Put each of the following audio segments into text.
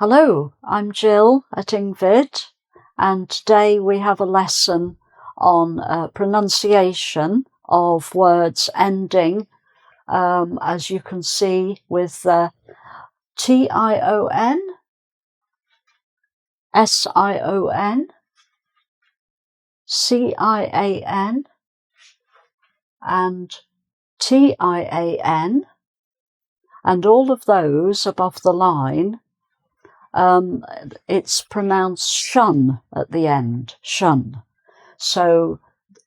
Hello, I'm Jill at engVid, and today we have a lesson on pronunciation of words ending, as you can see, with TION, SION, CIAN, and TIAN, and all of those above the line. It's pronounced shun at the end, shun. So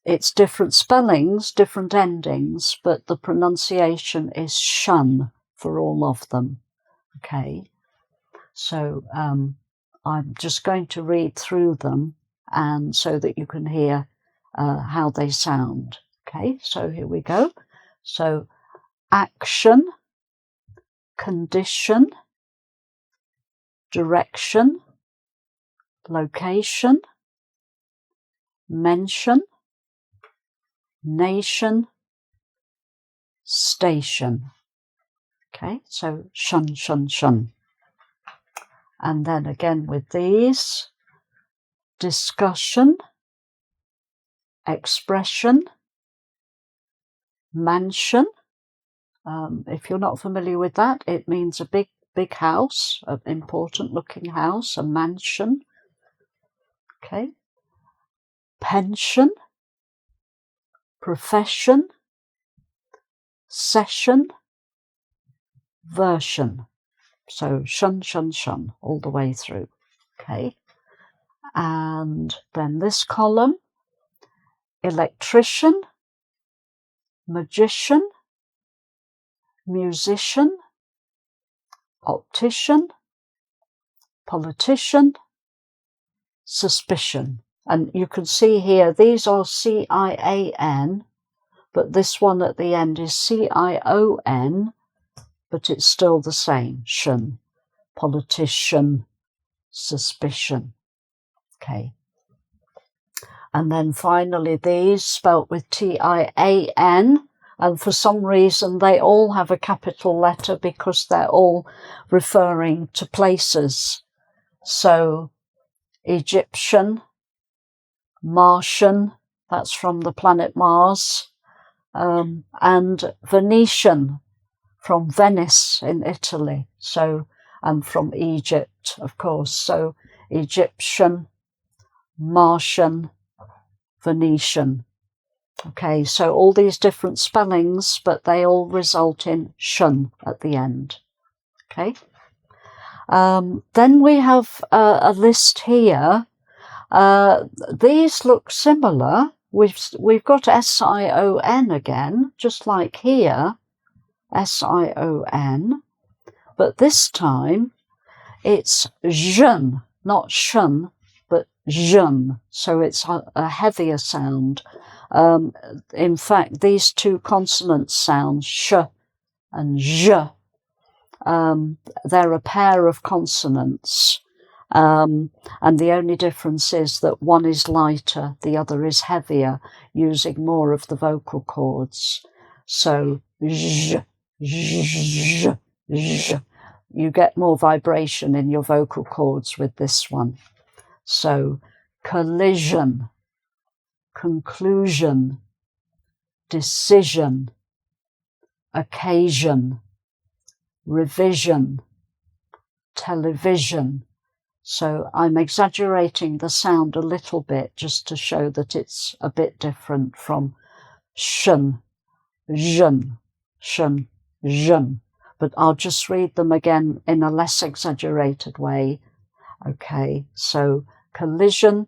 it's different spellings, different endings, but the pronunciation is shun for all of them. Okay, so I'm just going to read through them and so that you can hear how they sound. Okay, so here we go. So action, condition, direction, location, mention, nation, station. Okay, so shun, shun, shun. And then again with these, discussion, expression, mansion. If you're not familiar with that, it means a big house, an important looking house, a mansion. Okay. Pension, profession, session, version. So shun, shun, shun all the way through. Okay. And then this column, electrician, magician, musician, optician, politician, suspicion. And you can see here, these are CIAN, but this one at the end is CION, but it's still the same, shun, politician, suspicion. Okay. And then finally these spelt with TIAN, and for some reason they all have a capital letter because they're all referring to places. So Egyptian, Martian, that's from the planet Mars, and Venetian, from Venice in Italy, so, and from Egypt, of course. So Egyptian, Martian, Venetian. Okay, so all these different spellings, but they all result in shun at the end. Okay. Then we have a list here. These look similar. We've got SION again, just like here, SION, but this time it's jeune, not shun, but jeune. So it's a heavier sound. In fact, these two consonants sound sh and j. They're a pair of consonants, and the only difference is that one is lighter, the other is heavier, using more of the vocal cords. So j, j, j. You get more vibration in your vocal cords with this one. So collision, conclusion, decision, occasion, revision, television. So I'm exaggerating the sound a little bit just to show that it's a bit different from shun, jeune, shun, jeune. But I'll just read them again in a less exaggerated way. Okay, so collision,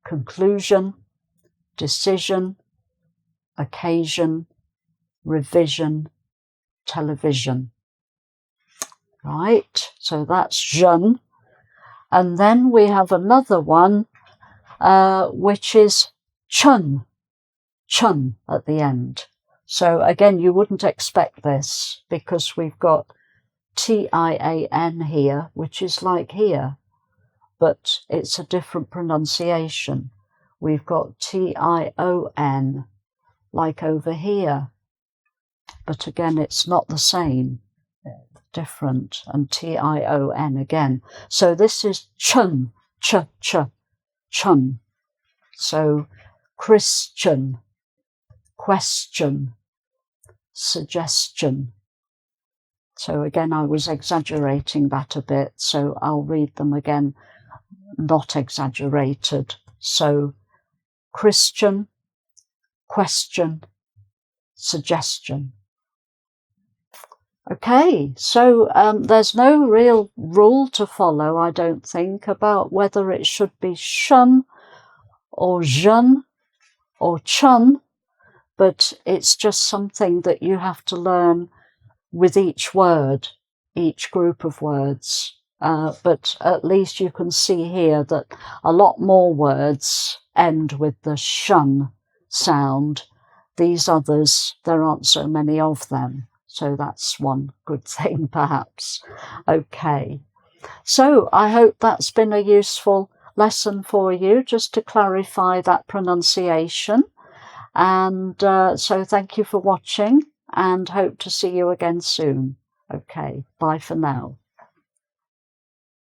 conclusion, decision, occasion, revision, television. Right, so that's jeune. And then we have another one, which is chun, chun at the end. So again, you wouldn't expect this because we've got TIAN here, which is like here, but it's a different pronunciation. We've got TION, like over here, but again, it's not the same. different, and TION again. So this is chun, chun. So Christian, question, suggestion. So again, I was exaggerating that a bit, so I'll read them again, not exaggerated. So Christian, question, suggestion. Okay, so there's no real rule to follow, I don't think, about whether it should be shun or jeune or chun, but it's just something that you have to learn with each word, each group of words. But at least you can see here that a lot more words end with the shun sound. These others, there aren't so many of them. So that's one good thing, perhaps. Okay. So I hope that's been a useful lesson for you, just to clarify that pronunciation. And so thank you for watching, and hope to see you again soon. Okay, bye for now.